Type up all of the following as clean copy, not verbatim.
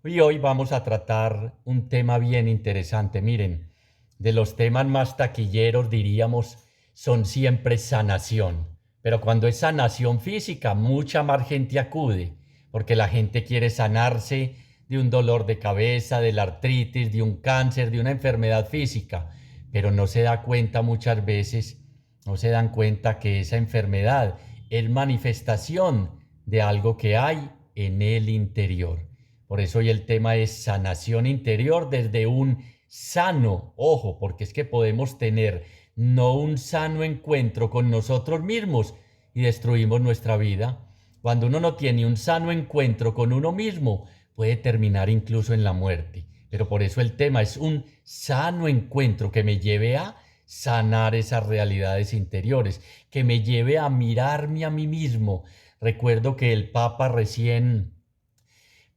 Y hoy vamos a tratar un tema bien interesante. Miren, de los temas más taquilleros, diríamos, son siempre sanación. Pero cuando es sanación física, mucha más gente acude, porque la gente quiere sanarse de un dolor de cabeza, de la artritis, de un cáncer, de una enfermedad física, pero no se da cuenta muchas veces, no se dan cuenta que esa enfermedad es manifestación de algo que hay en el interior. Por eso hoy el tema es sanación interior desde un sano, ojo, porque es que podemos tener no un sano encuentro con nosotros mismos y destruimos nuestra vida. Cuando uno no tiene un sano encuentro con uno mismo, puede terminar incluso en la muerte. Pero por eso el tema es un sano encuentro que me lleve a sanar esas realidades interiores, que me lleve a mirarme a mí mismo. Recuerdo que el Papa recién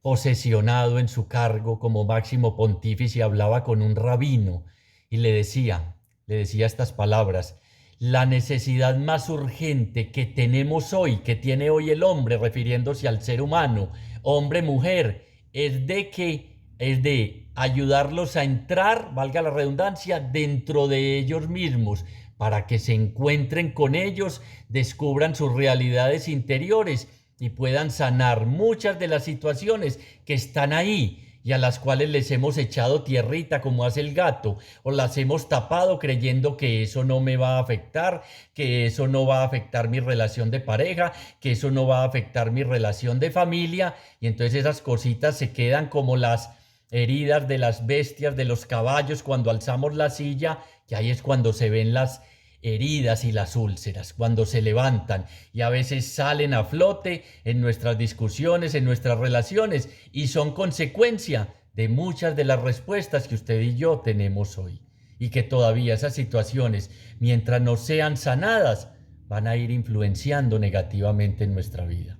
posesionado en su cargo como máximo pontífice, hablaba con un rabino y le decía estas palabras: la necesidad más urgente que tenemos hoy, que tiene hoy el hombre, refiriéndose al ser humano, hombre, mujer, es de ayudarlos a entrar, valga la redundancia, dentro de ellos mismos, para que se encuentren con ellos, descubran sus realidades interiores y puedan sanar muchas de las situaciones que están ahí y a las cuales les hemos echado tierrita como hace el gato, o las hemos tapado creyendo que eso no me va a afectar, que eso no va a afectar mi relación de pareja, que eso no va a afectar mi relación de familia, y entonces esas cositas se quedan como las heridas de las bestias, de los caballos cuando alzamos la silla, que ahí es cuando se ven las heridas y las úlceras, cuando se levantan y a veces salen a flote en nuestras discusiones, en nuestras relaciones, y son consecuencia de muchas de las respuestas que usted y yo tenemos hoy. Y que todavía esas situaciones, mientras no sean sanadas, van a ir influenciando negativamente en nuestra vida.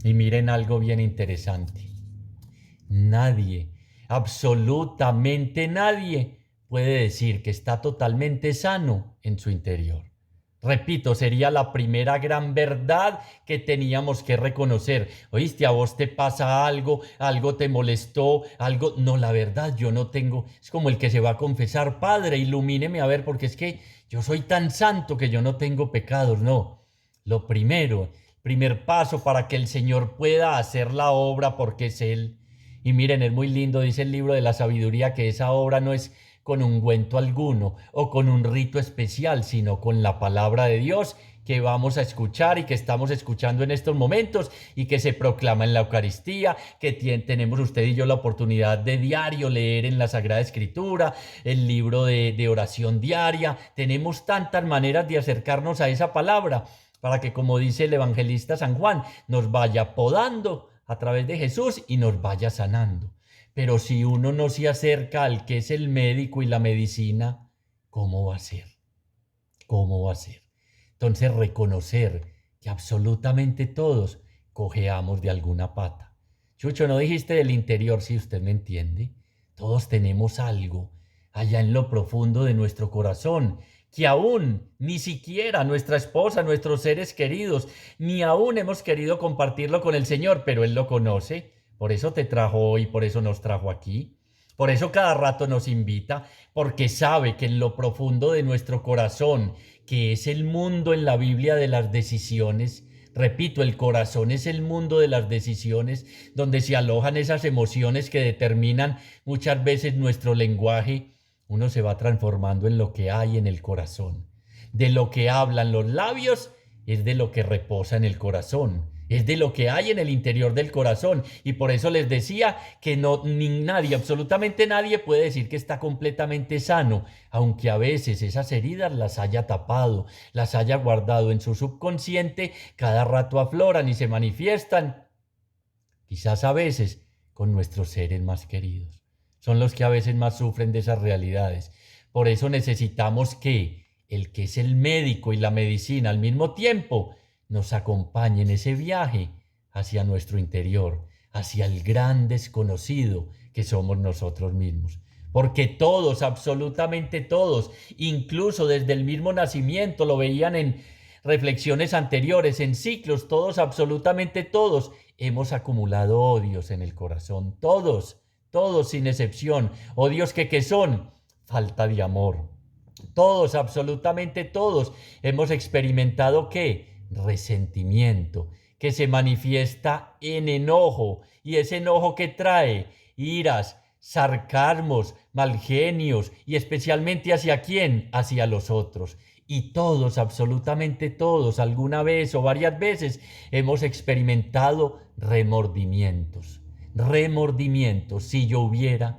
Y miren algo bien interesante. Nadie, absolutamente nadie, puede decir que está totalmente sano en su interior. Repito, sería la primera gran verdad que teníamos que reconocer. Oíste, a vos te pasa algo, algo te molestó, algo... No, la verdad, yo no tengo... Es como el que se va a confesar: Padre, ilumíneme a ver, porque es que yo soy tan santo que yo no tengo pecados. No, lo primero, primer paso para que el Señor pueda hacer la obra, porque es Él. Y miren, es muy lindo, dice el libro de la sabiduría, que esa obra no es con ungüento alguno o con un rito especial, sino con la palabra de Dios que vamos a escuchar y que estamos escuchando en estos momentos y que se proclama en la Eucaristía, que tenemos usted y yo la oportunidad de diario leer en la Sagrada Escritura, el libro de oración diaria. Tenemos tantas maneras de acercarnos a esa palabra para que, como dice el evangelista San Juan, nos vaya podando a través de Jesús y nos vaya sanando. Pero si uno no se acerca al que es el médico y la medicina, ¿cómo va a ser? ¿Cómo va a ser? Entonces, reconocer que absolutamente todos cojeamos de alguna pata. Chucho, no dijiste del interior, si usted me entiende. Todos tenemos algo allá en lo profundo de nuestro corazón, que aún ni siquiera nuestra esposa, nuestros seres queridos, ni aún hemos querido compartirlo con el Señor, pero Él lo conoce. Por eso te trajo hoy, por eso nos trajo aquí. Por eso cada rato nos invita, porque sabe que en lo profundo de nuestro corazón, que es el mundo en la Biblia de las decisiones, repito, el corazón es el mundo de las decisiones, donde se alojan esas emociones que determinan muchas veces nuestro lenguaje. Uno se va transformando en lo que hay en el corazón. De lo que hablan los labios es de lo que reposa en el corazón. Es de lo que hay en el interior del corazón. Y por eso les decía que no, ni nadie, absolutamente nadie puede decir que está completamente sano, aunque a veces esas heridas las haya tapado, las haya guardado en su subconsciente, cada rato afloran y se manifiestan, quizás a veces con nuestros seres más queridos. Son los que a veces más sufren de esas realidades. Por eso necesitamos que el que es el médico y la medicina al mismo tiempo nos acompañe en ese viaje hacia nuestro interior, hacia el gran desconocido que somos nosotros mismos. Porque todos, absolutamente todos, incluso desde el mismo nacimiento, lo veían en reflexiones anteriores, en ciclos, todos, absolutamente todos, hemos acumulado odios en el corazón, todos. todos sin excepción. Odios que ¿qué son? Falta de amor. Todos, absolutamente todos, hemos experimentado ¿qué? Resentimiento, que se manifiesta en enojo, y ese enojo que trae iras, sarcasmos, malgenios, y especialmente ¿hacia quién? Hacia los otros. Y todos, absolutamente todos, alguna vez o varias veces hemos experimentado remordimientos. Remordimientos, si le hubiera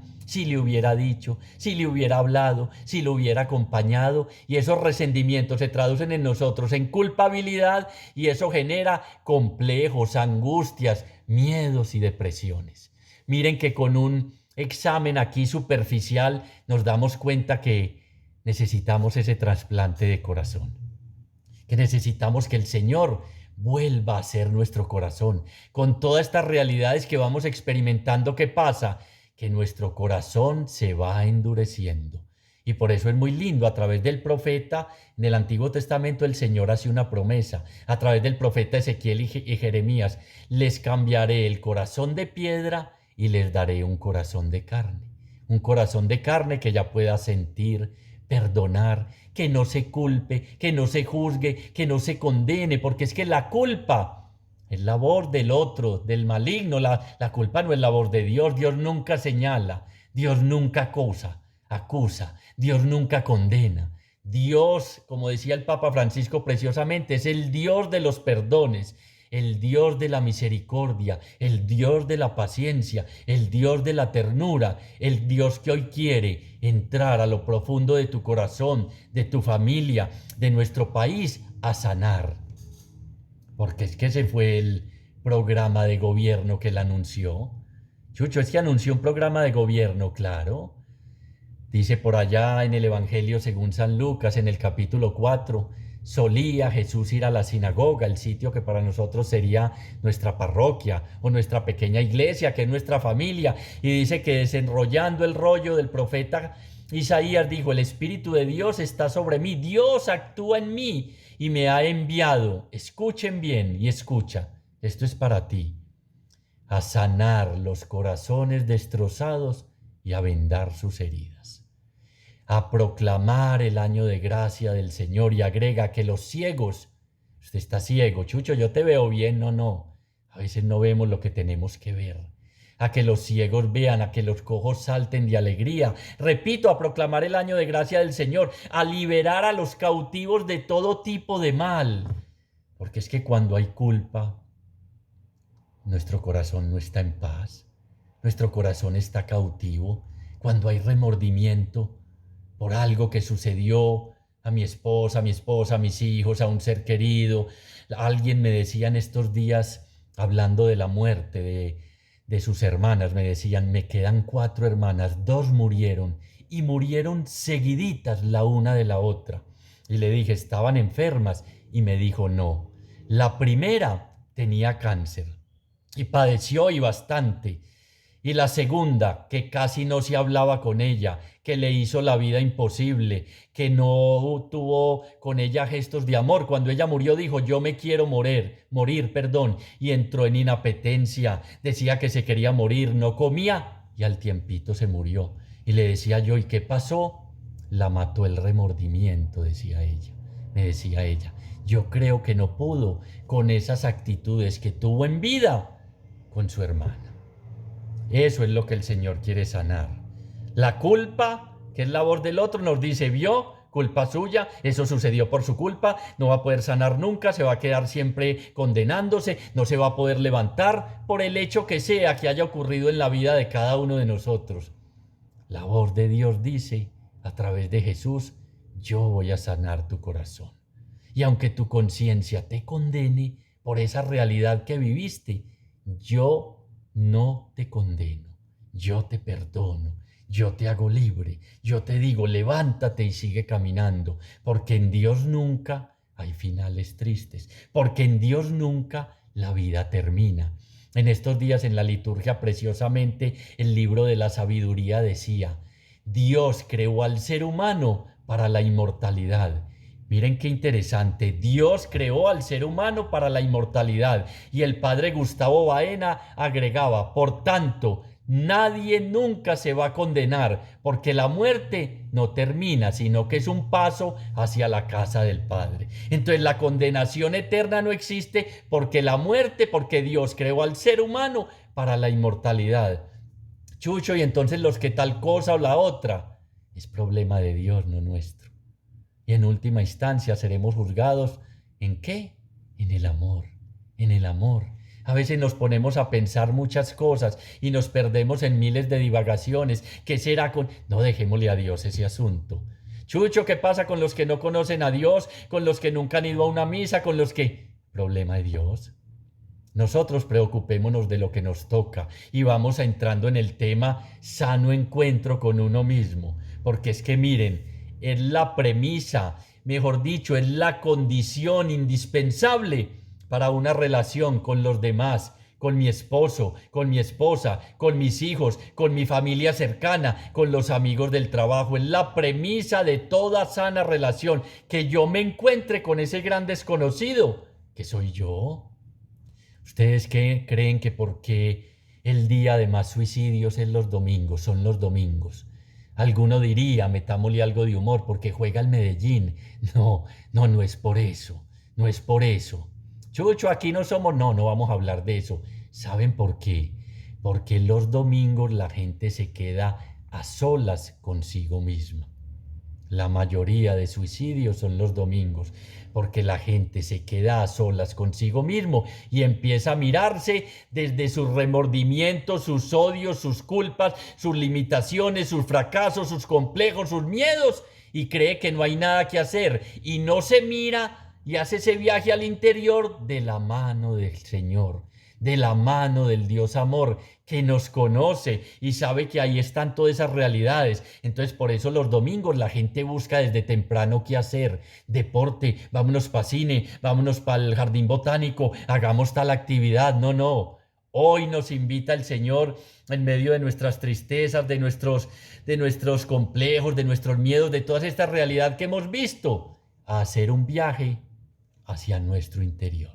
dicho, si le hubiera hablado, si le hubiera acompañado, y esos resentimientos se traducen en nosotros en culpabilidad, y eso genera complejos, angustias, miedos y depresiones. Miren que con un examen aquí superficial nos damos cuenta que necesitamos ese trasplante de corazón, que necesitamos que el Señor vuelva a ser nuestro corazón. Con todas estas realidades que vamos experimentando, ¿qué pasa? Que nuestro corazón se va endureciendo. Y por eso es muy lindo, a través del profeta, en el Antiguo Testamento el Señor hace una promesa, a través del profeta Ezequiel y Jeremías: les cambiaré el corazón de piedra y les daré un corazón de carne que ya pueda sentir, perdonar, que no se culpe, que no se juzgue, que no se condene, porque es que la culpa es labor del otro, del maligno. La culpa no es labor de Dios. Dios nunca señala, Dios nunca acusa, Dios nunca condena. Dios, como decía el Papa Francisco preciosamente, es el Dios de los perdones, el Dios de la misericordia, el Dios de la paciencia, el Dios de la ternura, el Dios que hoy quiere entrar a lo profundo de tu corazón, de tu familia, de nuestro país, a sanar. Porque es que ese fue el programa de gobierno que él anunció. Chucho, es que anunció un programa de gobierno, claro. Dice por allá en el Evangelio según San Lucas, en el capítulo 4, solía Jesús ir a la sinagoga, el sitio que para nosotros sería nuestra parroquia o nuestra pequeña iglesia, que es nuestra familia. Y dice que desenrollando el rollo del profeta Isaías dijo: el Espíritu de Dios está sobre mí, Dios actúa en mí y me ha enviado. Escuchen bien y escucha, esto es para ti: a sanar los corazones destrozados y a vendar sus heridas, a proclamar el año de gracia del Señor. Y agrega que los ciegos, usted está ciego, Chucho, yo te veo bien, no, a veces no vemos lo que tenemos que ver. A que los ciegos vean, a que los cojos salten de alegría. Repito, a proclamar el año de gracia del Señor, a liberar a los cautivos de todo tipo de mal. Porque es que cuando hay culpa, nuestro corazón no está en paz, nuestro corazón está cautivo. Cuando hay remordimiento por algo que sucedió a mi esposa, a mis hijos, a un ser querido. Alguien me decía en estos días, hablando de la muerte de sus hermanas, me decían: me quedan 4 hermanas, 2 murieron, y murieron seguiditas la una de la otra. Y le dije: ¿estaban enfermas? Y me dijo: no, la primera tenía cáncer y padeció y bastante. Y la segunda, que casi no se hablaba con ella, que le hizo la vida imposible, que no tuvo con ella gestos de amor. Cuando ella murió dijo: yo me quiero morir, y entró en inapetencia, decía que se quería morir, no comía y al tiempito se murió. Y le decía yo: ¿y qué pasó? La mató el remordimiento, me decía ella. Yo creo que no pudo con esas actitudes que tuvo en vida con su hermana. Eso es lo que el Señor quiere sanar. La culpa, que es labor del otro, nos dice: vio, culpa suya, eso sucedió por su culpa, no va a poder sanar nunca, se va a quedar siempre condenándose, no se va a poder levantar por el hecho que sea que haya ocurrido en la vida de cada uno de nosotros. La voz de Dios dice, a través de Jesús: yo voy a sanar tu corazón. Y aunque tu conciencia te condene por esa realidad que viviste, yo no te condeno, yo te perdono, yo te hago libre, yo te digo: levántate y sigue caminando, porque en Dios nunca hay finales tristes, porque en Dios nunca la vida termina. En estos días en la liturgia preciosamente el libro de la sabiduría decía: Dios creó al ser humano para la inmortalidad. Miren qué interesante, Dios creó al ser humano para la inmortalidad. Y el padre Gustavo Baena agregaba: por tanto, Nadie nunca se va a condenar, porque la muerte no termina, sino que es un paso hacia la casa del Padre. Entonces la condenación eterna no existe porque la muerte, porque Dios creó al ser humano para la inmortalidad. Chucho, y entonces los que tal cosa o la otra, es problema de Dios, no nuestro. Y en última instancia seremos juzgados ¿en qué? En el amor, en el amor. A veces nos ponemos a pensar muchas cosas y nos perdemos en miles de divagaciones. ¿Qué será con...? No, dejémosle a Dios ese asunto. Chucho, ¿qué pasa con los que no conocen a Dios? Con los que nunca han ido a una misa, con los que... Problema de Dios. Nosotros preocupémonos de lo que nos toca y vamos entrando en el tema sano encuentro con uno mismo. Porque es que miren, es la premisa, mejor dicho, es la condición indispensable para una relación con los demás, con mi esposo, con mi esposa, con mis hijos, con mi familia cercana, con los amigos del trabajo. Es la premisa de toda sana relación, que yo me encuentre con ese gran desconocido, que soy yo. ¿Ustedes qué creen que por qué el día de más suicidios es los domingos, son los domingos? Alguno diría, metámosle algo de humor, porque juega el Medellín. No, no, no es por eso, no es por eso. Chucho, aquí no somos, no, no vamos a hablar de eso. ¿Saben por qué? Porque los domingos la gente se queda a solas consigo misma. La mayoría de suicidios son los domingos, porque la gente se queda a solas consigo mismo y empieza a mirarse desde sus remordimientos, sus odios, sus culpas, sus limitaciones, sus fracasos, sus complejos, sus miedos, y cree que no hay nada que hacer y no se mira y hace ese viaje al interior de la mano del Señor, de la mano del Dios amor, que nos conoce y sabe que ahí están todas esas realidades. Entonces por eso los domingos la gente busca desde temprano qué hacer, deporte, vámonos para cine, vámonos para el jardín botánico, hagamos tal actividad. No, no. Hoy nos invita el Señor en medio de nuestras tristezas, de nuestros complejos, de nuestros miedos, de toda esta realidad que hemos visto, a hacer un viaje hacia nuestro interior,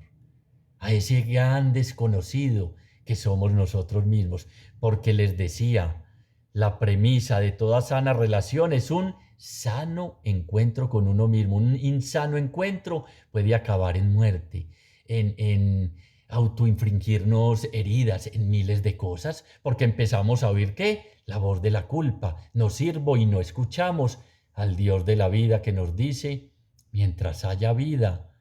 a ese gran desconocido que somos nosotros mismos. Porque les decía, la premisa de toda sana relación es un sano encuentro con uno mismo. Un insano encuentro puede acabar en muerte, en autoinfringirnos heridas, en miles de cosas, porque empezamos a oír ¿qué? La voz de la culpa. No sirvo y no escuchamos al Dios de la vida que nos dice, mientras haya vida,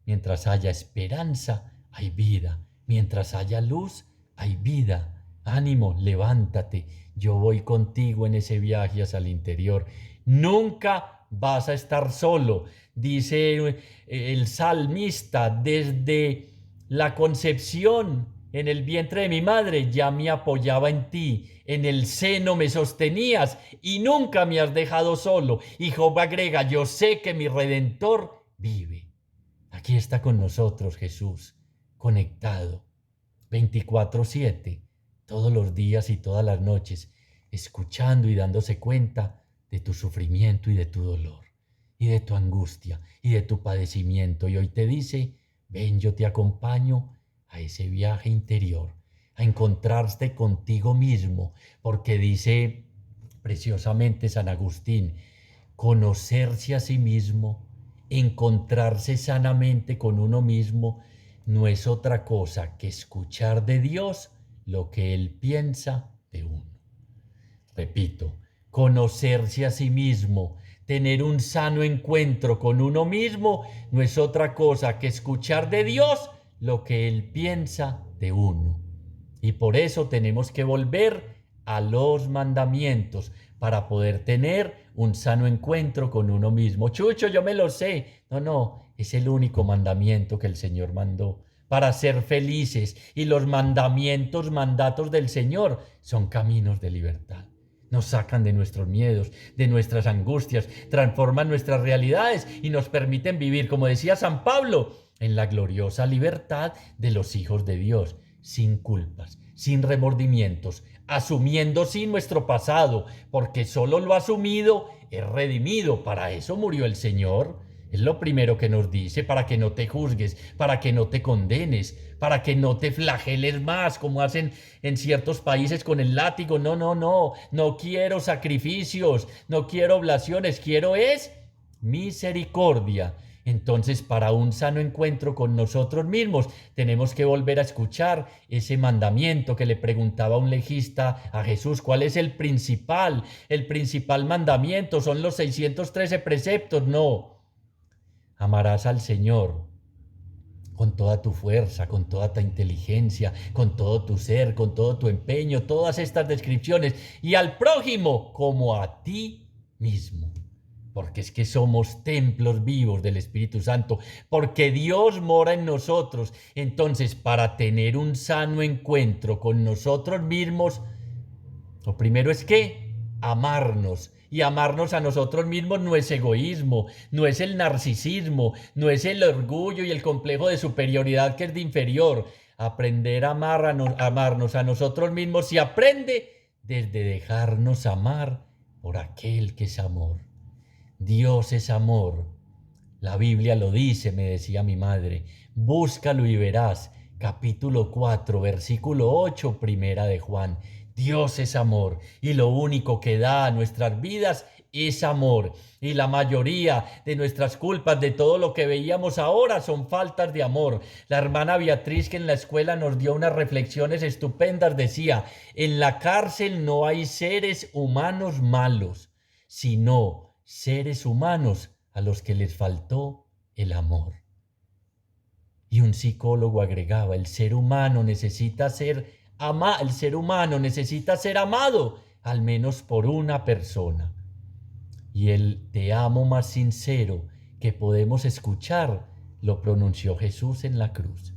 mientras haya esperanza, hay vida. Mientras haya luz, hay vida. Ánimo, levántate. Yo voy contigo en ese viaje hacia el interior. Nunca vas a estar solo. Dice el salmista, desde la concepción en el vientre de mi madre ya me apoyaba en ti. En el seno me sostenías y nunca me has dejado solo. Y Job agrega, yo sé que mi Redentor vive. Aquí está con nosotros Jesús, conectado 24/7, todos los días y todas las noches, escuchando y dándose cuenta de tu sufrimiento y de tu dolor, y de tu angustia y de tu padecimiento. Y hoy te dice, ven, yo te acompaño a ese viaje interior, a encontrarte contigo mismo, porque dice preciosamente San Agustín, conocerse a sí mismo, encontrarse sanamente con uno mismo, no es otra cosa que escuchar de Dios lo que Él piensa de uno. Repito, conocerse a sí mismo, tener un sano encuentro con uno mismo, no es otra cosa que escuchar de Dios lo que Él piensa de uno. Y por eso tenemos que volver a los mandamientos para poder tener un sano encuentro con uno mismo. Chucho, yo me lo sé. No, no, es el único mandamiento que el Señor mandó para ser felices. Y los mandamientos, mandatos del Señor, son caminos de libertad. Nos sacan de nuestros miedos, de nuestras angustias, transforman nuestras realidades y nos permiten vivir, como decía San Pablo, en la gloriosa libertad de los hijos de Dios, sin culpas, sin remordimientos, asumiendo sí nuestro pasado, porque solo lo asumido es redimido. Para eso murió el Señor. Es lo primero que nos dice para que no te juzgues, para que no te condenes, para que no te flageles más, como hacen en ciertos países con el látigo. No, no, no, no quiero sacrificios, no quiero oblaciones, quiero es misericordia. Entonces, para un sano encuentro con nosotros mismos, tenemos que volver a escuchar ese mandamiento que le preguntaba un legista a Jesús. ¿Cuál es el principal? El principal mandamiento son los 613 preceptos. No. Amarás al Señor con toda tu fuerza, con toda tu inteligencia, con todo tu ser, con todo tu empeño, todas estas descripciones, y al prójimo como a ti mismo. Porque es que somos templos vivos del Espíritu Santo, porque Dios mora en nosotros. Entonces, para tener un sano encuentro con nosotros mismos, lo primero es que amarnos. Y amarnos a nosotros mismos no es egoísmo, no es el narcisismo, no es el orgullo y el complejo de superioridad que es de inferior. Aprender a amarnos a nosotros mismos se aprende desde dejarnos amar por aquel que es amor. Dios es amor. La Biblia lo dice, me decía mi madre. Búscalo y verás. Capítulo 4, versículo 8, primera de Juan. Dios es amor y lo único que da a nuestras vidas es amor. Y la mayoría de nuestras culpas, de todo lo que veíamos ahora, son faltas de amor. La hermana Beatriz, que en la escuela nos dio unas reflexiones estupendas, decía, en la cárcel no hay seres humanos malos, sino seres humanos a los que les faltó el amor. Y un psicólogo agregaba, el ser humano necesita ser amado, al menos por una persona. Y el te amo más sincero que podemos escuchar lo pronunció Jesús en la cruz,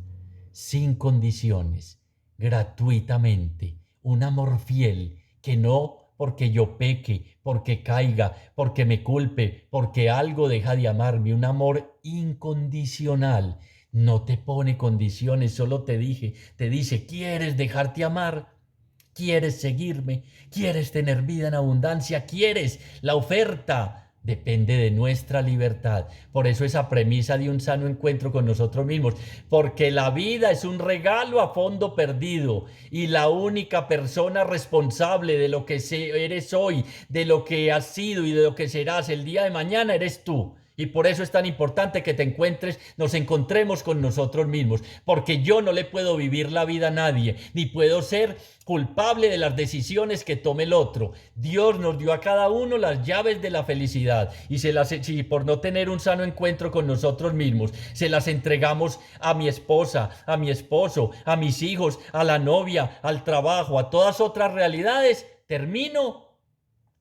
sin condiciones, gratuitamente, un amor fiel que no porque yo peque, porque caiga, porque me culpe, porque algo deja de amarme, un amor incondicional. No te pone condiciones, solo te dice, ¿quieres dejarte amar? ¿Quieres seguirme? ¿Quieres tener vida en abundancia? ¿Quieres la oferta? Depende de nuestra libertad. Por eso esa premisa de un sano encuentro con nosotros mismos, porque la vida es un regalo a fondo perdido y la única persona responsable de lo que eres hoy, de lo que has sido y de lo que serás el día de mañana eres tú. Y por eso es tan importante que nos encontremos con nosotros mismos, porque yo no le puedo vivir la vida a nadie, ni puedo ser culpable de las decisiones que tome el otro. Dios nos dio a cada uno las llaves de la felicidad y si por no tener un sano encuentro con nosotros mismos, se las entregamos a mi esposa, a mi esposo, a mis hijos, a la novia, al trabajo, a todas otras realidades, termino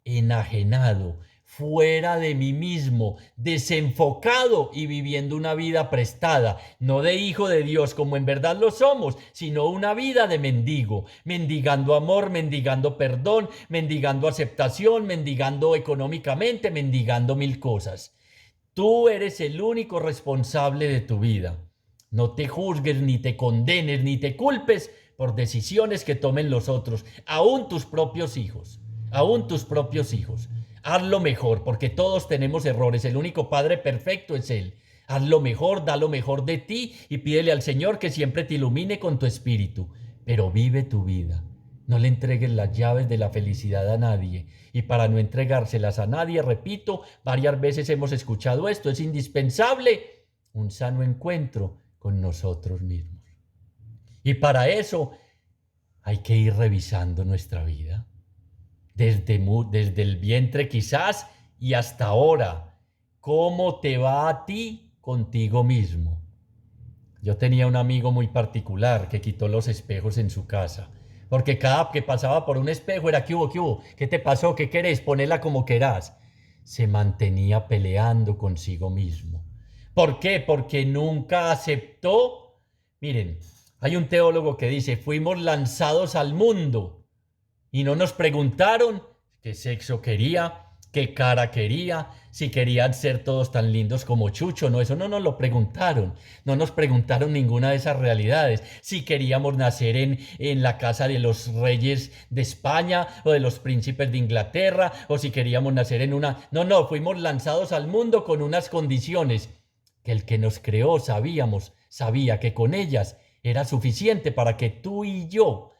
enajenado, fuera de mí mismo, desenfocado y viviendo una vida prestada, no de hijo de Dios como en verdad lo somos, sino una vida de mendigo, mendigando amor, mendigando perdón, mendigando aceptación, mendigando económicamente, mendigando mil cosas. Tú eres el único responsable de tu vida. No te juzgues, ni te condenes, ni te culpes por decisiones que tomen los otros, aún tus propios hijos, aún tus propios hijos. Hazlo mejor, porque todos tenemos errores. El único Padre perfecto es Él. Hazlo mejor, da lo mejor de ti y pídele al Señor que siempre te ilumine con tu espíritu. Pero vive tu vida. No le entregues las llaves de la felicidad a nadie. Y para no entregárselas a nadie, repito, varias veces hemos escuchado esto, es indispensable un sano encuentro con nosotros mismos. Y para eso hay que ir revisando nuestra vida. Desde el vientre quizás y hasta ahora. ¿Cómo te va a ti contigo mismo? Yo tenía un amigo muy particular que quitó los espejos en su casa, porque cada que pasaba por un espejo era ¿qué hubo? ¿Qué hubo? ¿Qué te pasó? ¿Qué querés? Ponela como querás. Se mantenía peleando consigo mismo. ¿Por qué? Porque nunca aceptó. Miren, hay un teólogo que dice, fuimos lanzados al mundo y no nos preguntaron qué sexo quería, qué cara quería, si querían ser todos tan lindos como Chucho, no, eso no nos lo preguntaron, no nos preguntaron ninguna de esas realidades, si queríamos nacer en la casa de los reyes de España o de los príncipes de Inglaterra, o si queríamos nacer en una... No, no, fuimos lanzados al mundo con unas condiciones que el que nos creó sabía que con ellas era suficiente para que tú y yo,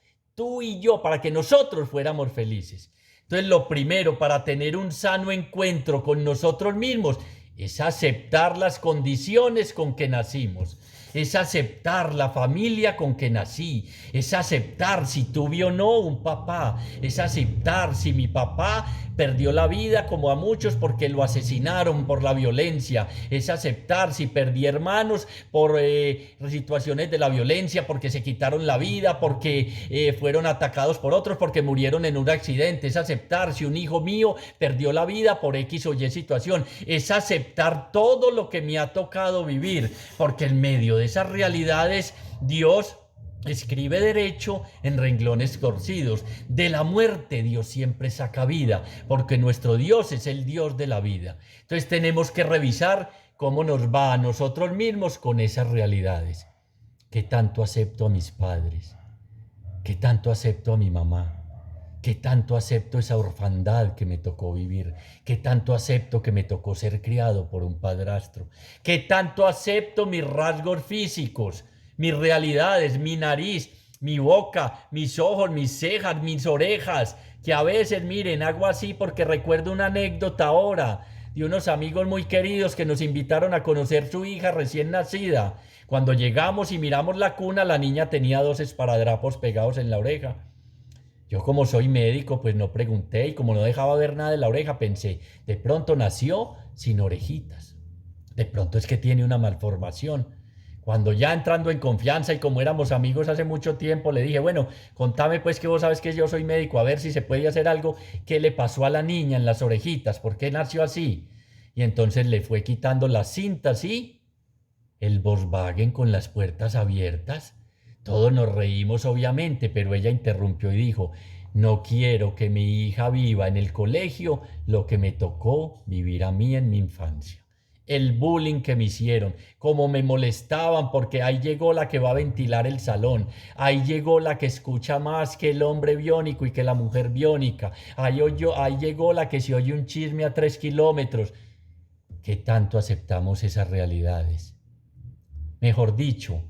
para que nosotros fuéramos felices. Entonces, lo primero para tener un sano encuentro con nosotros mismos es aceptar las condiciones con que nacimos, es aceptar la familia con que nací, es aceptar si tuve o no un papá, es aceptar si mi papá perdió la vida como a muchos porque lo asesinaron por la violencia, es aceptar si perdí hermanos por situaciones de la violencia, porque se quitaron la vida, porque fueron atacados por otros, porque murieron en un accidente, es aceptar si un hijo mío perdió la vida por X o Y situación, es aceptar todo lo que me ha tocado vivir, porque en medio de esas realidades Dios escribe derecho en renglones torcidos. De la muerte Dios siempre saca vida, porque nuestro Dios es el Dios de la vida. Entonces tenemos que revisar cómo nos va a nosotros mismos con esas realidades. ¿Qué tanto acepto a mis padres? ¿Qué tanto acepto a mi mamá? ¿Qué tanto acepto esa orfandad que me tocó vivir? ¿Qué tanto acepto que me tocó ser criado por un padrastro? ¿Qué tanto acepto mis rasgos físicos, mis realidades, mi nariz, mi boca, mis ojos, mis cejas, mis orejas? Que a veces, miren, hago así porque recuerdo una anécdota ahora de unos amigos muy queridos que nos invitaron a conocer su hija recién nacida. Cuando llegamos y miramos la cuna, la niña tenía 2 esparadrapos pegados en la oreja. Yo como soy médico, pues no pregunté y como no dejaba ver nada de la oreja, pensé, de pronto nació sin orejitas. De pronto es que tiene una malformación. Cuando ya entrando en confianza y como éramos amigos hace mucho tiempo, le dije, bueno, contame pues que vos sabes que yo soy médico, a ver si se puede hacer algo. ¿Qué le pasó a la niña en las orejitas? ¿Por qué nació así? Y entonces le fue quitando las cintas y el Volkswagen con las puertas abiertas. Todos nos reímos obviamente, pero ella interrumpió y dijo, no quiero que mi hija viva en el colegio lo que me tocó vivir a mí en mi infancia. El bullying que me hicieron, cómo me molestaban, porque ahí llegó la que va a ventilar el salón, ahí llegó la que escucha más que el hombre biónico y que la mujer biónica, ahí llegó la que se oye un chisme a 3 kilómetros. ¿Qué tanto aceptamos esas realidades? Mejor dicho,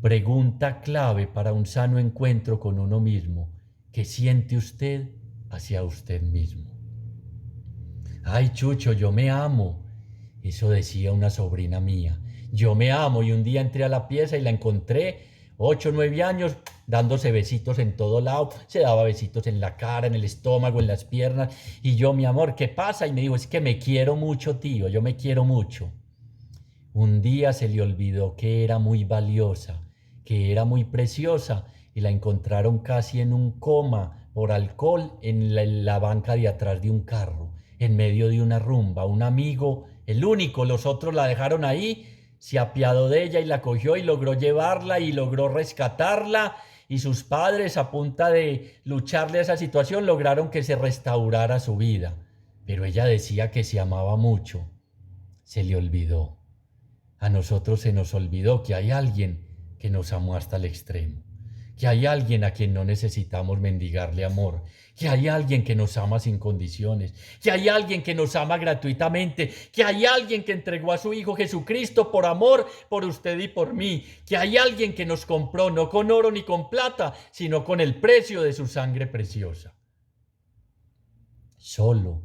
pregunta clave para un sano encuentro con uno mismo. ¿Qué siente usted hacia usted mismo? Ay, Chucho, yo me amo. Eso decía una sobrina mía. Yo me amo y un día entré a la pieza y la encontré, 8 o 9 años, dándose besitos en todo lado. Se daba besitos en la cara, en el estómago, en las piernas. Y yo, mi amor, ¿qué pasa? Y me dijo, es que me quiero mucho, tío, yo me quiero mucho. Un día se le olvidó que era muy valiosa, que era muy preciosa y la encontraron casi en un coma por alcohol en la banca de atrás de un carro, en medio de una rumba. Un amigo, el único, los otros la dejaron ahí, se apiadó de ella y la cogió y logró llevarla y logró rescatarla. Y sus padres, a punta de lucharle a esa situación, lograron que se restaurara su vida. Pero ella decía que se amaba mucho. Se le olvidó. A nosotros se nos olvidó que hay alguien que nos amó hasta el extremo, que hay alguien a quien no necesitamos mendigarle amor, que hay alguien que nos ama sin condiciones, que hay alguien que nos ama gratuitamente, que hay alguien que entregó a su Hijo Jesucristo por amor por usted y por mí, que hay alguien que nos compró no con oro ni con plata, sino con el precio de su sangre preciosa. Solo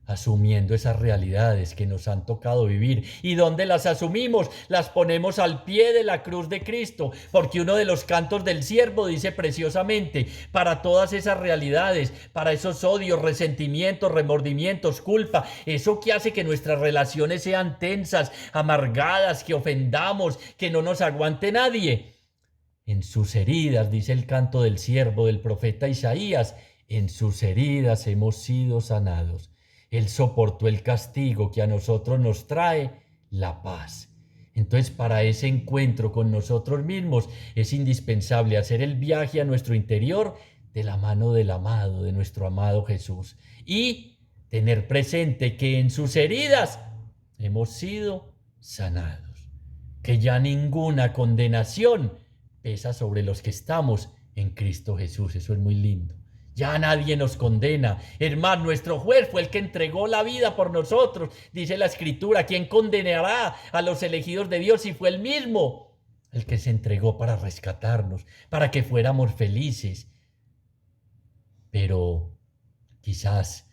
asumiendo esas realidades que nos han tocado vivir. ¿Y dónde las asumimos? Las ponemos al pie de la cruz de Cristo, porque uno de los cantos del siervo dice preciosamente, para todas esas realidades, para esos odios, resentimientos, remordimientos, culpa, eso que hace que nuestras relaciones sean tensas, amargadas, que ofendamos, que no nos aguante nadie. En sus heridas, dice el canto del siervo del profeta Isaías, en sus heridas hemos sido sanados. Él soportó el castigo que a nosotros nos trae la paz. Entonces, para ese encuentro con nosotros mismos es indispensable hacer el viaje a nuestro interior de la mano del amado, de nuestro amado Jesús. Y tener presente que en sus heridas hemos sido sanados, que ya ninguna condenación pesa sobre los que estamos en Cristo Jesús. Eso es muy lindo. Ya nadie nos condena. Hermano, nuestro juez fue el que entregó la vida por nosotros. Dice la Escritura, ¿quién condenará a los elegidos de Dios si fue él mismo el que se entregó para rescatarnos, para que fuéramos felices? Pero quizás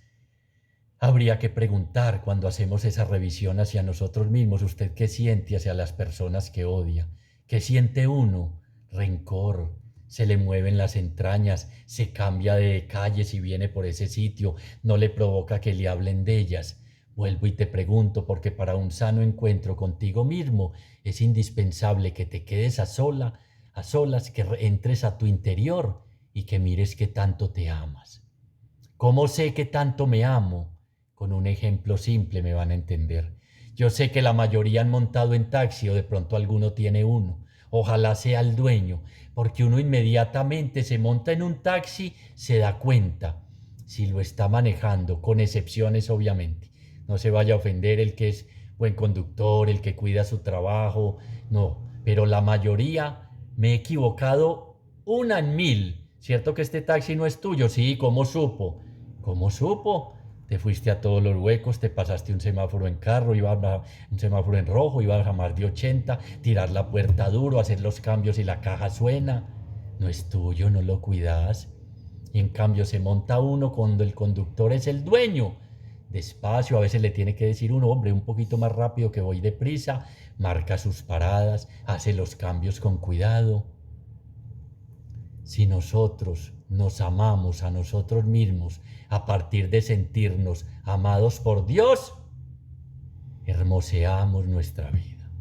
habría que preguntar cuando hacemos esa revisión hacia nosotros mismos, ¿usted qué siente hacia las personas que odia? ¿Qué siente uno? Rencor, se le mueven las entrañas, se cambia de calle si viene por ese sitio, no le provoca que le hablen de ellas. Vuelvo y te pregunto, porque para un sano encuentro contigo mismo es indispensable que te quedes a solas, que entres a tu interior y que mires qué tanto te amas. ¿Cómo sé que tanto me amo? Con un ejemplo simple me van a entender. Yo sé que la mayoría han montado en taxi o de pronto alguno tiene uno. Ojalá sea el dueño, porque uno inmediatamente se monta en un taxi, se da cuenta si lo está manejando, con excepciones obviamente. No se vaya a ofender el que es buen conductor, el que cuida su trabajo, no, pero la mayoría me he equivocado una en mil. ¿Cierto que este taxi no es tuyo? Sí, ¿cómo supo? ¿Cómo supo? Te fuiste a todos los huecos, te pasaste un semáforo en carro, un semáforo en rojo, ibas a más de 80, tirar la puerta duro, hacer los cambios y la caja suena. No es tuyo, no lo cuidas. Y en cambio se monta uno cuando el conductor es el dueño. Despacio, a veces le tiene que decir uno, hombre, un poquito más rápido que voy deprisa, marca sus paradas, hace los cambios con cuidado. Si nosotros nos amamos a nosotros mismos a partir de sentirnos amados por Dios, hermoseamos nuestra vida.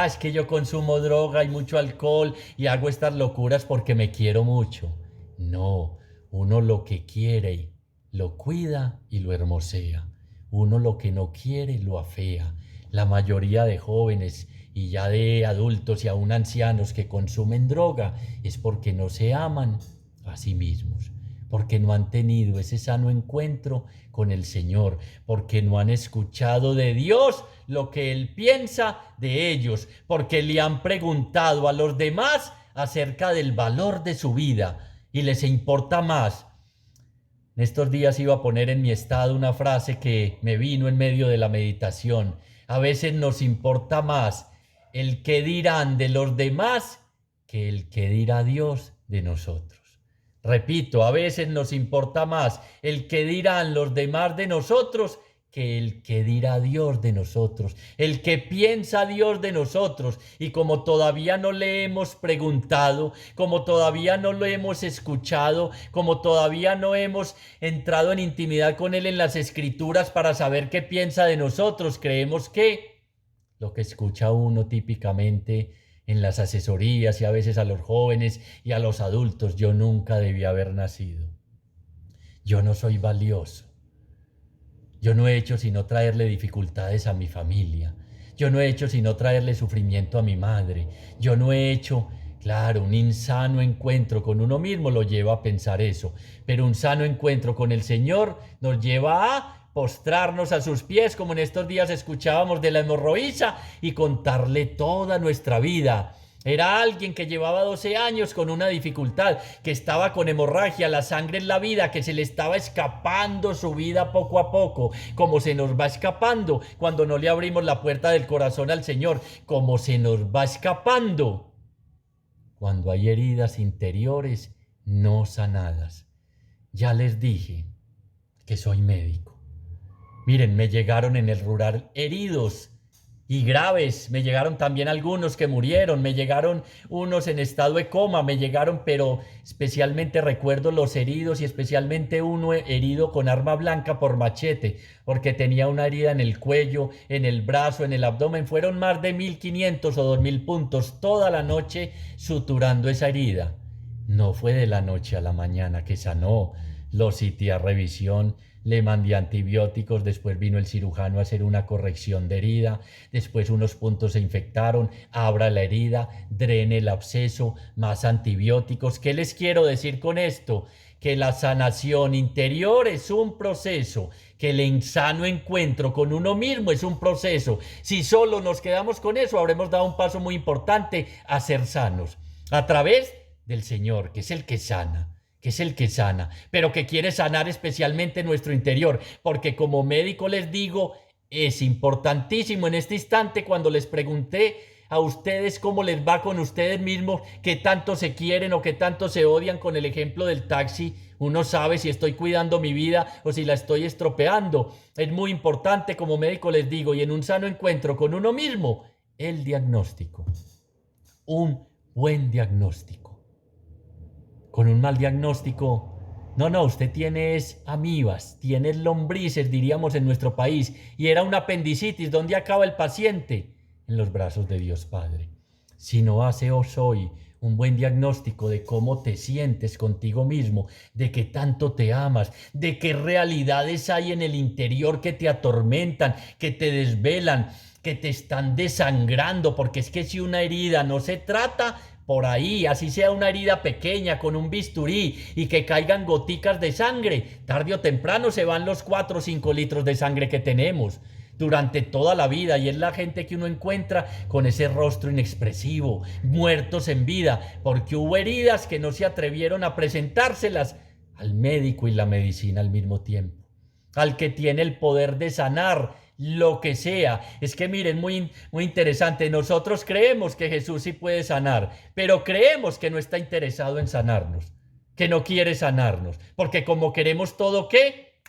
Es que yo consumo droga y mucho alcohol y hago estas locuras porque me quiero mucho. No, uno lo que quiere lo cuida y lo hermosea. Uno lo que no quiere lo afea. La mayoría de jóvenes y ya de adultos y aún ancianos que consumen droga es porque no se aman a sí mismos, porque no han tenido ese sano encuentro con el Señor, porque no han escuchado de Dios lo que Él piensa de ellos, porque le han preguntado a los demás acerca del valor de su vida y les importa más. En estos días iba a poner en mi estado una frase que me vino en medio de la meditación. A veces nos importa más el que dirán de los demás que el que dirá Dios de nosotros. Repito, a veces nos importa más el que dirán los demás de nosotros que el que dirá Dios de nosotros, el que piensa Dios de nosotros. Y como todavía no le hemos preguntado, como todavía no lo hemos escuchado, como todavía no hemos entrado en intimidad con Él en las Escrituras para saber qué piensa de nosotros, creemos que lo que escucha uno típicamente en las asesorías y a veces a los jóvenes y a los adultos, yo nunca debí haber nacido. Yo no soy valioso. Yo no he hecho sino traerle dificultades a mi familia. Yo no he hecho sino traerle sufrimiento a mi madre. Yo no he hecho, claro, un insano encuentro con uno mismo lo lleva a pensar eso. Pero un sano encuentro con el Señor nos lleva a postrarnos a sus pies, como en estos días escuchábamos de la hemorroísa, y contarle toda nuestra vida. Era alguien que llevaba 12 años con una dificultad, que estaba con hemorragia, la sangre en la vida, que se le estaba escapando su vida poco a poco, como se nos va escapando cuando no le abrimos la puerta del corazón al Señor, como se nos va escapando cuando hay heridas interiores no sanadas. Ya les dije que soy médico. Miren, me llegaron en el rural heridos y graves, me llegaron también algunos que murieron, me llegaron unos en estado de coma, me llegaron, pero especialmente recuerdo los heridos y especialmente uno herido con arma blanca por machete, porque tenía una herida en el cuello, en el brazo, en el abdomen. Fueron más de 1500 o 2000 puntos toda la noche suturando esa herida. No fue de la noche a la mañana que sanó, lo cité a revisión. le mandé antibióticos, después vino el cirujano a hacer una corrección de herida, después unos puntos se infectaron, abra la herida, drene el absceso, más antibióticos. ¿Qué les quiero decir con esto? Que la sanación interior es un proceso, que el insano encuentro con uno mismo es un proceso. Si solo nos quedamos con eso, habremos dado un paso muy importante a ser sanos, a través del Señor, que es el que sana, que es el que sana, pero que quiere sanar especialmente nuestro interior, porque como médico les digo, es importantísimo en este instante cuando les pregunté a ustedes cómo les va con ustedes mismos, qué tanto se quieren o qué tanto se odian con el ejemplo del taxi. Uno sabe si estoy cuidando mi vida o si la estoy estropeando. Es muy importante, como médico les digo, y en un sano encuentro con uno mismo, el diagnóstico. Un buen diagnóstico. Con un mal diagnóstico, no, usted tiene amibas, tiene lombrices, diríamos en nuestro país, y era una apendicitis. ¿Dónde acaba el paciente? En los brazos de Dios Padre. Si no hace hoy un buen diagnóstico de cómo te sientes contigo mismo, de qué tanto te amas, de qué realidades hay en el interior que te atormentan, que te desvelan, que te están desangrando, porque es que si una herida no se trata, por ahí, así sea una herida pequeña con un bisturí y que caigan goticas de sangre, tarde o temprano se van los 4 o 5 litros de sangre que tenemos durante toda la vida, y es la gente que uno encuentra con ese rostro inexpresivo, muertos en vida, porque hubo heridas que no se atrevieron a presentárselas al médico y la medicina al mismo tiempo, al que tiene el poder de sanar lo que sea. Es que miren, muy interesante, nosotros creemos que Jesús sí puede sanar, pero creemos que no está interesado en sanarnos, que no quiere sanarnos, porque como queremos todo, ¿qué?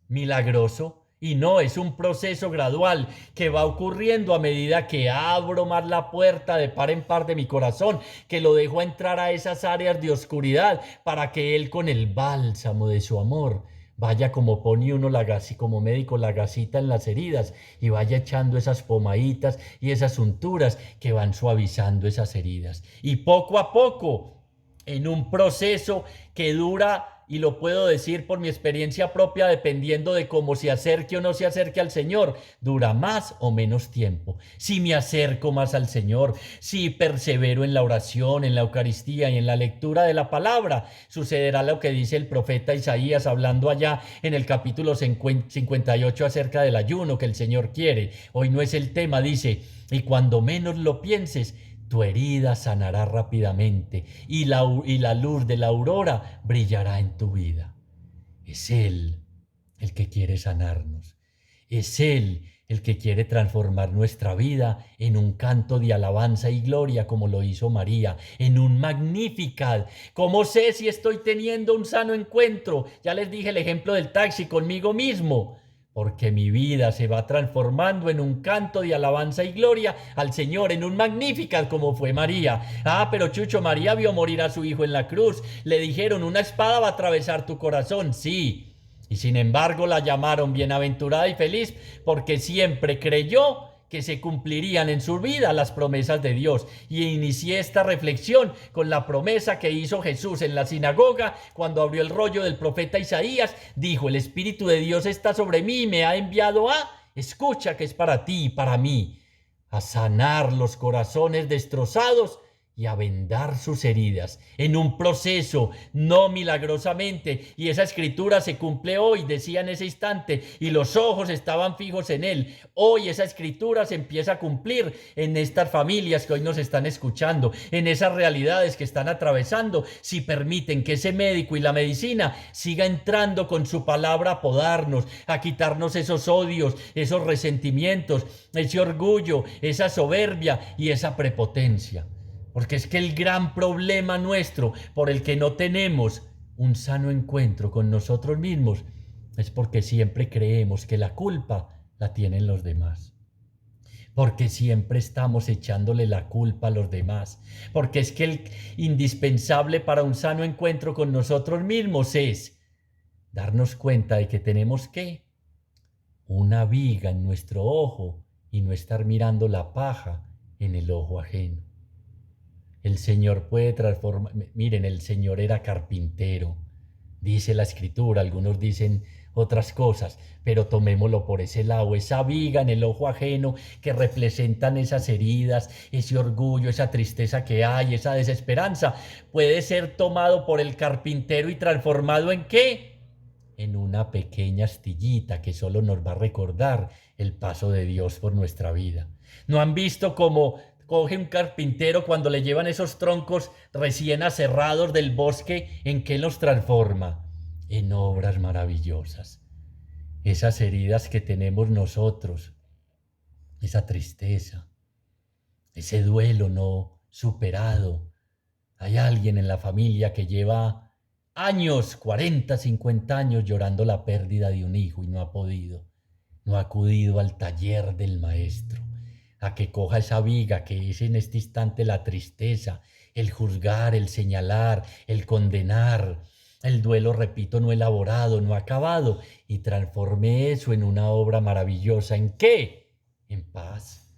Milagroso. Y no, es un proceso gradual que va ocurriendo a medida que abro más la puerta de par en par de mi corazón, que lo dejo entrar a esas áreas de oscuridad para que Él, con el bálsamo de su amor, vaya, como pone uno como médico, la gasita en las heridas, y vaya echando esas pomaditas y esas unturas que van suavizando esas heridas. Y poco a poco, en un proceso que dura, y lo puedo decir por mi experiencia propia, dependiendo de cómo se acerque o no se acerque al Señor, dura más o menos tiempo. Si me acerco más al Señor, si persevero en la oración, en la Eucaristía y en la lectura de la palabra, sucederá lo que dice el profeta Isaías, hablando allá en el capítulo 58 acerca del ayuno que el Señor quiere. Hoy no es el tema, dice: y cuando menos lo pienses, tu herida sanará rápidamente y la luz de la aurora brillará en tu vida. Es Él el que quiere sanarnos. Es Él el que quiere transformar nuestra vida en un canto de alabanza y gloria, como lo hizo María, en un Magnificat. ¿Cómo sé si estoy teniendo un sano encuentro? Ya les dije el ejemplo del taxi conmigo mismo, porque mi vida se va transformando en un canto de alabanza y gloria al Señor, en un Magnificat, como fue María. Ah, pero Chucho, María vio morir a su hijo en la cruz. Le dijeron: una espada va a atravesar tu corazón. Sí. Y sin embargo la llamaron bienaventurada y feliz, porque siempre creyó que se cumplirían en su vida las promesas de Dios. Y inicié esta reflexión con la promesa que hizo Jesús en la sinagoga cuando abrió el rollo del profeta Isaías. Dijo: el Espíritu de Dios está sobre mí y me ha enviado escucha, que es para ti y para mí, a sanar los corazones destrozados y a vendar sus heridas, en un proceso, no milagrosamente. Y esa escritura se cumple hoy, decía en ese instante, y los ojos estaban fijos en Él. Hoy esa escritura se empieza a cumplir en estas familias que hoy nos están escuchando, en esas realidades que están atravesando, si permiten que ese médico y la medicina siga entrando con su palabra a podarnos, a quitarnos esos odios, esos resentimientos, ese orgullo, esa soberbia y esa prepotencia. Porque es que el gran problema nuestro por el que no tenemos un sano encuentro con nosotros mismos es porque siempre creemos que la culpa la tienen los demás. Porque siempre estamos echándole la culpa a los demás. Porque es que el indispensable para un sano encuentro con nosotros mismos es darnos cuenta de que tenemos una viga en nuestro ojo y no estar mirando la paja en el ojo ajeno. El Señor puede transformar. Miren, el Señor era carpintero, dice la Escritura. Algunos dicen: otras cosas, pero tomémoslo por ese lado, esa viga en el ojo ajeno que representan esas heridas, ese orgullo, esa tristeza que hay, esa desesperanza, puede ser tomado por el carpintero y transformado ¿en qué? En una pequeña astillita que solo nos va a recordar el paso de Dios por nuestra vida. ¿No han visto cómo coge un carpintero cuando le llevan esos troncos recién aserrados del bosque? ¿En qué los transforma? En obras maravillosas. Esas heridas que tenemos nosotros, esa tristeza, ese duelo no superado. Hay alguien en la familia que lleva años, 40, 50 años llorando la pérdida de un hijo y no ha podido. No ha acudido al taller del maestro, a que coja esa viga que es en este instante la tristeza, el juzgar, el señalar, el condenar, el duelo, repito, no elaborado, no acabado, y transforme eso en una obra maravillosa. ¿En qué? En paz.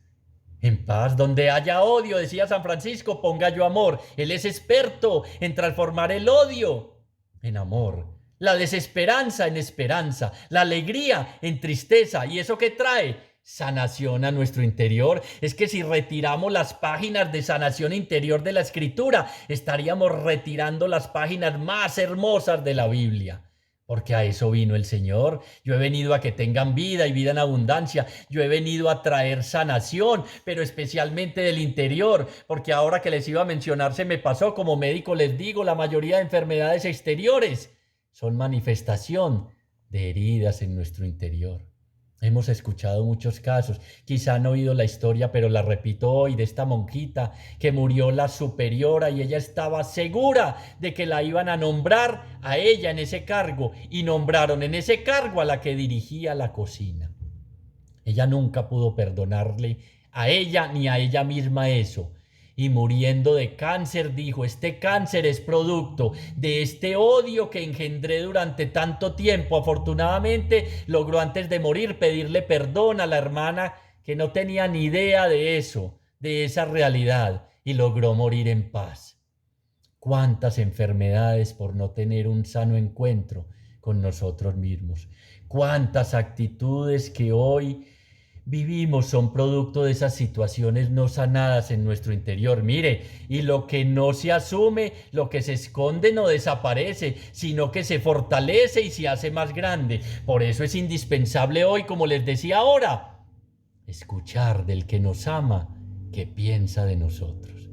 En paz, donde haya odio, decía San Francisco, ponga yo amor. Él es experto en transformar el odio en amor, la desesperanza en esperanza, la alegría en tristeza. ¿Y eso qué trae? Sanación a nuestro interior. Es que si retiramos las páginas de sanación interior de la Escritura, estaríamos retirando las páginas más hermosas de la Biblia. Porque a eso vino el Señor. Yo he venido a que tengan vida y vida en abundancia. Yo he venido a traer sanación, pero especialmente del interior. Porque ahora que les iba a mencionar, se me pasó. Como médico les digo, la mayoría de enfermedades exteriores son manifestación de heridas en nuestro interior. Hemos escuchado muchos casos, quizá han oído la historia, pero la repito hoy, de esta monjita que murió la superiora y ella estaba segura de que la iban a nombrar a ella en ese cargo y nombraron en ese cargo a la que dirigía la cocina. Ella nunca pudo perdonarle a ella ni a ella misma eso. Y muriendo de cáncer dijo, este cáncer es producto de este odio que engendré durante tanto tiempo. Afortunadamente logró antes de morir pedirle perdón a la hermana que no tenía ni idea de eso, de esa realidad, y logró morir en paz. Cuántas enfermedades por no tener un sano encuentro con nosotros mismos. Cuántas actitudes que hoy vivimos son producto de esas situaciones no sanadas en nuestro interior. Mire, y lo que no se asume, lo que se esconde no desaparece, sino que se fortalece y se hace más grande. Por eso es indispensable hoy, como les decía ahora, escuchar del que nos ama, que piensa de nosotros.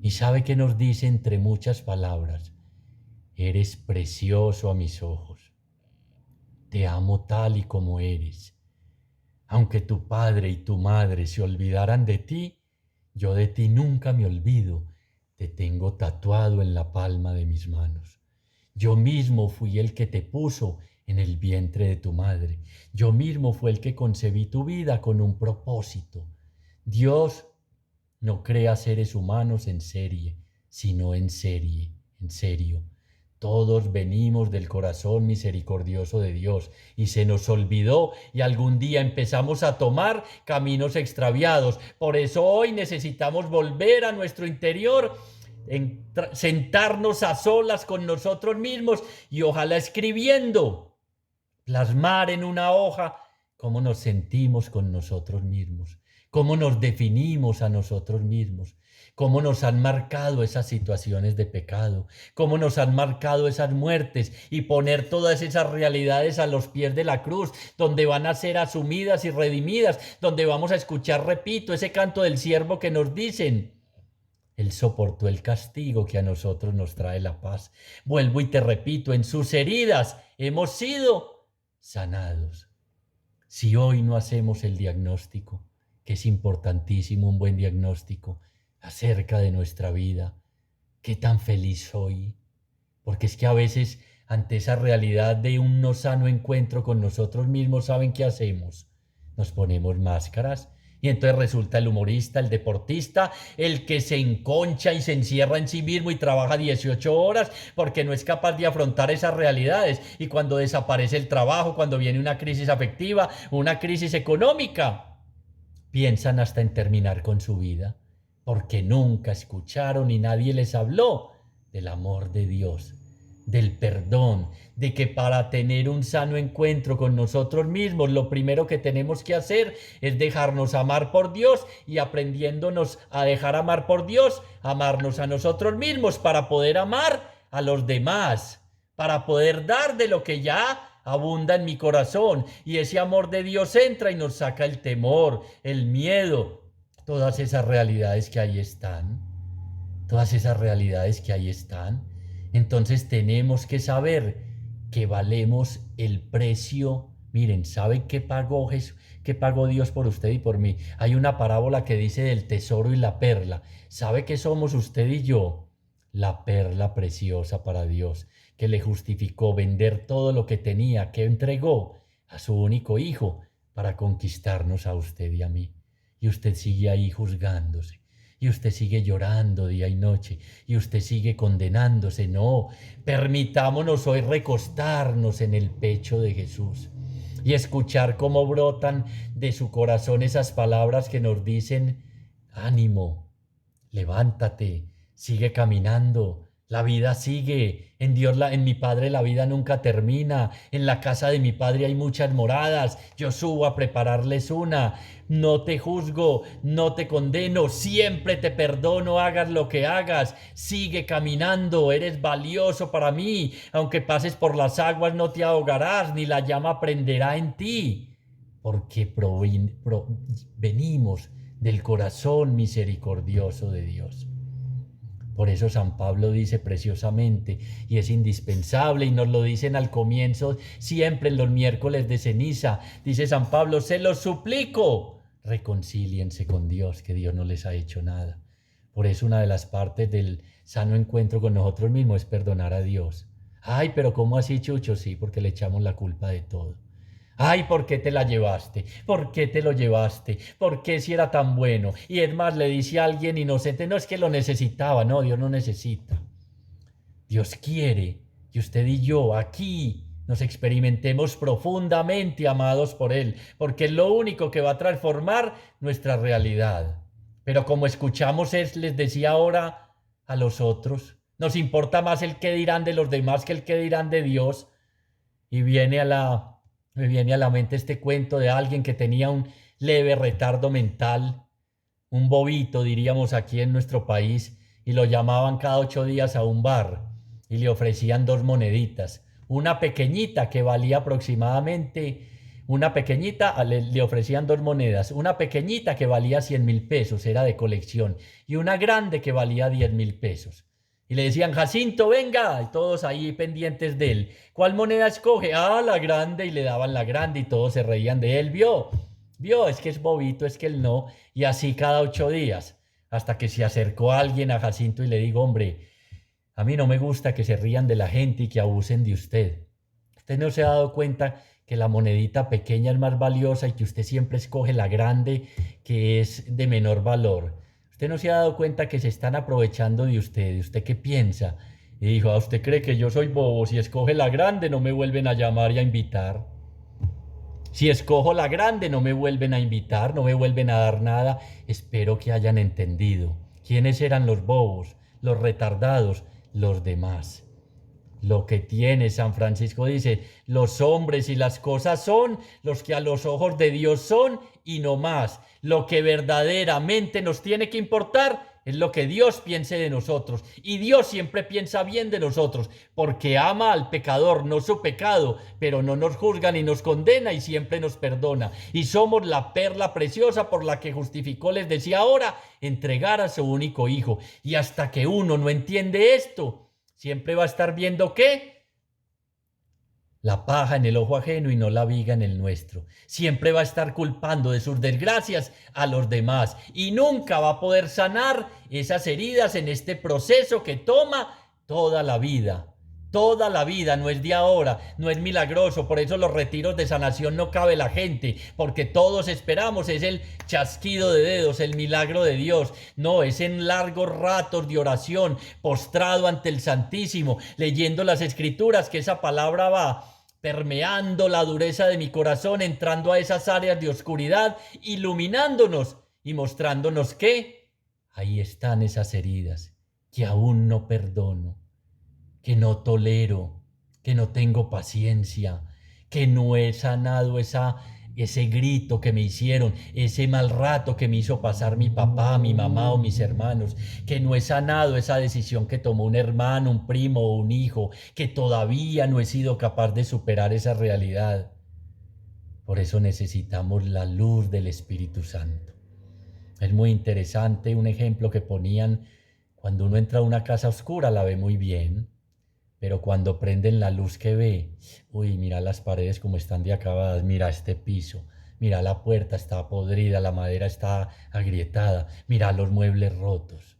Y sabe que nos dice entre muchas palabras, eres precioso a mis ojos. Te amo tal y como eres. Aunque tu padre y tu madre se olvidaran de ti, yo de ti nunca me olvido. Te tengo tatuado en la palma de mis manos. Yo mismo fui el que te puso en el vientre de tu madre. Yo mismo fue el que concebí tu vida con un propósito. Dios no crea seres humanos en serie, sino en serie, en serio. Todos venimos del corazón misericordioso de Dios y se nos olvidó y algún día empezamos a tomar caminos extraviados. Por eso hoy necesitamos volver a nuestro interior, sentarnos a solas con nosotros mismos y ojalá escribiendo, plasmar en una hoja cómo nos sentimos con nosotros mismos, cómo nos definimos a nosotros mismos, cómo nos han marcado esas situaciones de pecado, cómo nos han marcado esas muertes y poner todas esas realidades a los pies de la cruz, donde van a ser asumidas y redimidas, donde vamos a escuchar, repito, ese canto del siervo que nos dicen, Él soportó el castigo que a nosotros nos trae la paz. Vuelvo y te repito, en sus heridas hemos sido sanados. Si hoy no hacemos el diagnóstico, que es importantísimo un buen diagnóstico acerca de nuestra vida, qué tan feliz soy, porque es que a veces ante esa realidad de un no sano encuentro con nosotros mismos, ¿saben qué hacemos? Nos ponemos máscaras y entonces resulta el humorista, el deportista, el que se enconcha y se encierra en sí mismo y trabaja 18 horas porque no es capaz de afrontar esas realidades. Y cuando desaparece el trabajo, cuando viene una crisis afectiva, una crisis económica, piensan hasta en terminar con su vida porque nunca escucharon y nadie les habló del amor de Dios, del perdón, de que para tener un sano encuentro con nosotros mismos, lo primero que tenemos que hacer es dejarnos amar por Dios y aprendiéndonos a dejar amar por Dios, amarnos a nosotros mismos para poder amar a los demás, para poder dar de lo que ya abunda en mi corazón. Y ese amor de Dios entra y nos saca el temor, el miedo, todas esas realidades que ahí están, todas esas realidades que ahí están. Entonces tenemos que saber que valemos el precio. Miren, ¿saben qué pagó Jesús? ¿Qué pagó Dios por usted y por mí? Hay una parábola que dice del tesoro y la perla. ¿Sabe qué somos usted y yo? La perla preciosa para Dios, que le justificó vender todo lo que tenía, que entregó a su único hijo para conquistarnos a usted y a mí. Y usted sigue ahí juzgándose. Y usted sigue llorando día y noche. Y usted sigue condenándose. No, permitámonos hoy recostarnos en el pecho de Jesús y escuchar cómo brotan de su corazón esas palabras que nos dicen, ánimo, levántate, sigue caminando. La vida sigue. En Dios, en mi Padre la vida nunca termina. En la casa de mi Padre hay muchas moradas. Yo subo a prepararles una. No te juzgo, no te condeno. Siempre te perdono, hagas lo que hagas. Sigue caminando. Eres valioso para mí. Aunque pases por las aguas no te ahogarás, ni la llama prenderá en ti. Porque venimos del corazón misericordioso de Dios. Por eso San Pablo dice preciosamente, y es indispensable, y nos lo dicen al comienzo, siempre en los miércoles de ceniza, dice San Pablo, se los suplico, reconcíliense con Dios, que Dios no les ha hecho nada. Por eso una de las partes del sano encuentro con nosotros mismos es perdonar a Dios. Ay, pero ¿cómo así, Chucho? Sí, porque le echamos la culpa de todo. Ay, ¿por qué te la llevaste? ¿Por qué te lo llevaste? ¿Por qué si era tan bueno? Y es más, le dice a alguien inocente, no es que lo necesitaba, no, Dios no necesita. Dios quiere que usted y yo aquí nos experimentemos profundamente amados por Él, porque es lo único que va a transformar nuestra realidad. Pero como escuchamos, les decía ahora a los otros, nos importa más el qué dirán de los demás que el qué dirán de Dios. Y me viene a la mente este cuento de alguien que tenía un leve retardo mental, un bobito, diríamos aquí en nuestro país, y lo llamaban cada 8 días a un bar y le ofrecían 2 moneditas. Una pequeñita que valía aproximadamente, una pequeñita, le ofrecían 2 monedas, una pequeñita que valía 100.000 pesos, era de colección, y una grande que valía 10.000 pesos. Y le decían, Jacinto, venga, y todos ahí pendientes de él. ¿Cuál moneda escoge? Ah, la grande, y le daban la grande y todos se reían de él. Vio, es que es bobito, es que él no. Y así cada 8 días, hasta que se acercó alguien a Jacinto y le dijo, hombre, a mí no me gusta que se rían de la gente y que abusen de usted. Usted no se ha dado cuenta que la monedita pequeña es más valiosa y que usted siempre escoge la grande que es de menor valor. Usted no se ha dado cuenta que se están aprovechando de usted. ¿Usted qué piensa? Y dijo, ¿a usted cree que yo soy bobo? Si escoge la grande no me vuelven a llamar y a invitar. Si escojo la grande no me vuelven a invitar, no me vuelven a dar nada. Espero que hayan entendido. ¿Quiénes eran los bobos, los retardados? Los demás. Lo que tiene San Francisco dice, los hombres y las cosas son los que a los ojos de Dios son y no más. Lo que verdaderamente nos tiene que importar es lo que Dios piense de nosotros. Y Dios siempre piensa bien de nosotros, porque ama al pecador, no su pecado, pero no nos juzga ni nos condena y siempre nos perdona. Y somos la perla preciosa por la que justificó, les decía ahora, entregar a su único hijo. Y hasta que uno no entiende esto, siempre va a estar viendo ¿qué? La paja en el ojo ajeno y no la viga en el nuestro. Siempre va a estar culpando de sus desgracias a los demás y nunca va a poder sanar esas heridas en este proceso que toma toda la vida. Toda la vida, no es de ahora, no es milagroso, por eso los retiros de sanación no cabe la gente, porque todos esperamos, es el chasquido de dedos, el milagro de Dios. No, es en largos ratos de oración, postrado ante el Santísimo, leyendo las Escrituras, que esa palabra va permeando la dureza de mi corazón, entrando a esas áreas de oscuridad, iluminándonos y mostrándonos que ahí están esas heridas que aún no perdono, que no tolero, que no tengo paciencia, que no he sanado ese grito que me hicieron, ese mal rato que me hizo pasar mi papá, mi mamá o mis hermanos, que no he sanado esa decisión que tomó un hermano, un primo o un hijo, que todavía no he sido capaz de superar esa realidad. Por eso necesitamos la luz del Espíritu Santo. Es muy interesante un ejemplo que ponían: cuando uno entra a una casa oscura la ve muy bien, pero cuando prenden la luz que ve, uy, mira las paredes como están de acabadas, mira este piso, mira la puerta está podrida, la madera está agrietada, mira los muebles rotos.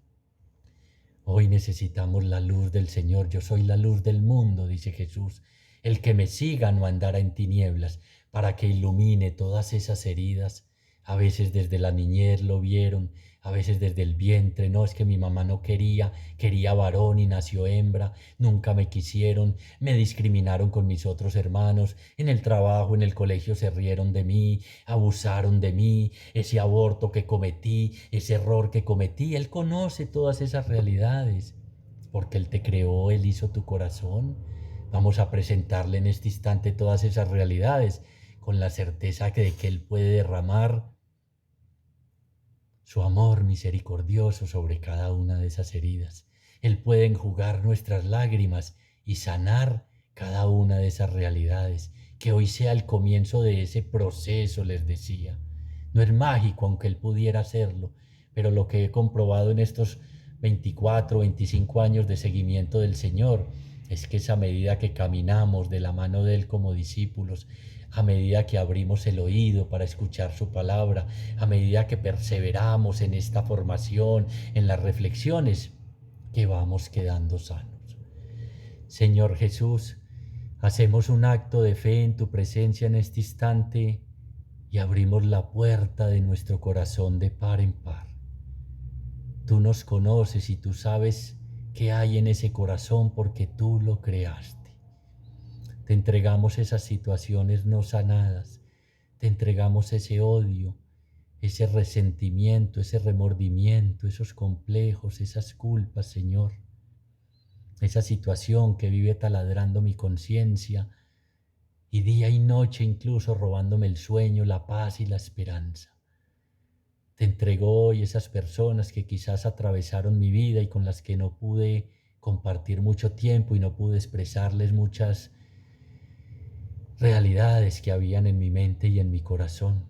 Hoy necesitamos la luz del Señor. Yo soy la luz del mundo, dice Jesús. El que me siga no andará en tinieblas, para que ilumine todas esas heridas. A veces desde la niñez lo vieron, a veces desde el vientre. No, es que mi mamá no quería, quería varón y nació hembra. Nunca me quisieron, me discriminaron con mis otros hermanos. En el trabajo, en el colegio se rieron de mí, abusaron de mí. Ese aborto que cometí, ese error que cometí. Él conoce todas esas realidades, porque Él te creó, Él hizo tu corazón. Vamos a presentarle en este instante todas esas realidades, con la certeza de que Él puede derramar su amor misericordioso sobre cada una de esas heridas. Él puede enjugar nuestras lágrimas y sanar cada una de esas realidades. Que hoy sea el comienzo de ese proceso, les decía. No es mágico, aunque Él pudiera hacerlo, pero lo que he comprobado en estos 24, 25 años de seguimiento del Señor es que esa medida que caminamos de la mano de Él como discípulos, a medida que abrimos el oído para escuchar su palabra, a medida que perseveramos en esta formación, en las reflexiones, que vamos quedando sanos. Señor Jesús, hacemos un acto de fe en tu presencia en este instante y abrimos la puerta de nuestro corazón de par en par. Tú nos conoces y tú sabes qué hay en ese corazón porque tú lo creaste. Te entregamos esas situaciones no sanadas, te entregamos ese odio, ese resentimiento, ese remordimiento, esos complejos, esas culpas, Señor. Esa situación que vive taladrando mi conciencia y día y noche incluso robándome el sueño, la paz y la esperanza. Te entrego hoy esas personas que quizás atravesaron mi vida y con las que no pude compartir mucho tiempo y no pude expresarles muchas realidades que habían en mi mente y en mi corazón.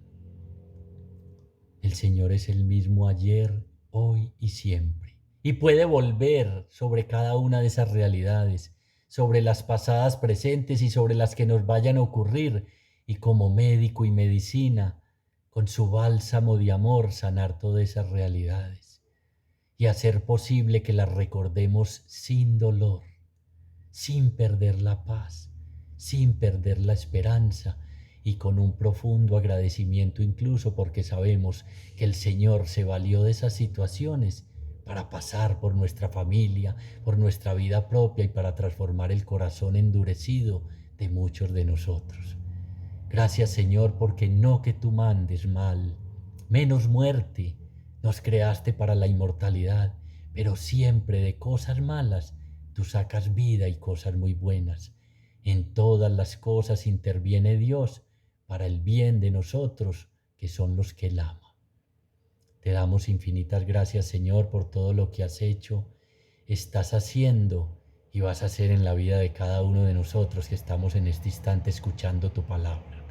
El Señor es el mismo ayer, hoy y siempre. Y puede volver sobre cada una de esas realidades, sobre las pasadas, presentes y sobre las que nos vayan a ocurrir. Y como médico y medicina, con su bálsamo de amor, sanar todas esas realidades. Y hacer posible que las recordemos sin dolor, sin perder la paz, sin perder la esperanza y con un profundo agradecimiento, incluso porque sabemos que el Señor se valió de esas situaciones para pasar por nuestra familia, por nuestra vida propia y para transformar el corazón endurecido de muchos de nosotros. Gracias, Señor, porque no que tú mandes mal, menos muerte. Nos creaste para la inmortalidad, pero siempre de cosas malas tú sacas vida y cosas muy buenas. En todas las cosas interviene Dios para el bien de nosotros, que son los que Él ama. Te damos infinitas gracias, Señor, por todo lo que has hecho, estás haciendo y vas a hacer en la vida de cada uno de nosotros que estamos en este instante escuchando tu palabra.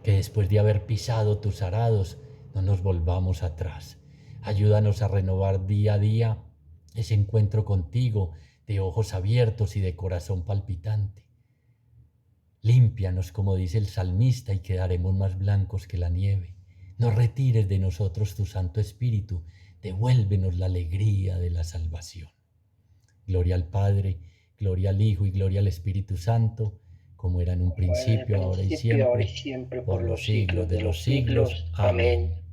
Que después de haber pisado tus arados, no nos volvamos atrás. Ayúdanos a renovar día a día ese encuentro contigo, de ojos abiertos y de corazón palpitante. Límpianos, como dice el salmista, y quedaremos más blancos que la nieve. No retires de nosotros tu Santo Espíritu, devuélvenos la alegría de la salvación. Gloria al Padre, gloria al Hijo y gloria al Espíritu Santo, como era en un principio, ahora y siempre, por los siglos de los siglos. Amén.